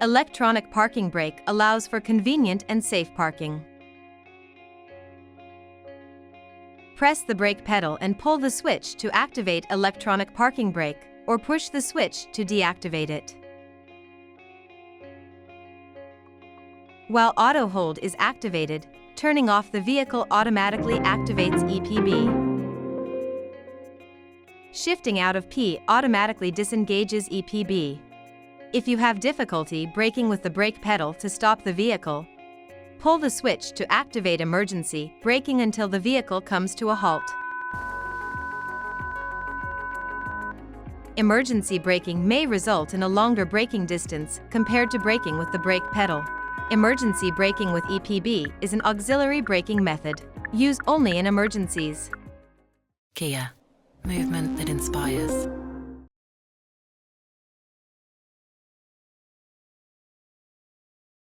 Electronic parking brake allows for convenient and safe parking. Press the brake pedal and pull the switch to activate electronic parking brake, or push the switch to deactivate it. While auto hold is activated, turning off the vehicle automatically activates EPB. Shifting out of P automatically disengages EPB. If you have difficulty braking with the brake pedal to stop the vehicle, pull the switch to activate emergency braking until the vehicle comes to a halt. Emergency braking may result in a longer braking distance compared to braking with the brake pedal. Emergency braking with EPB is an auxiliary braking method, used only in emergencies. Kia. Movement that inspires.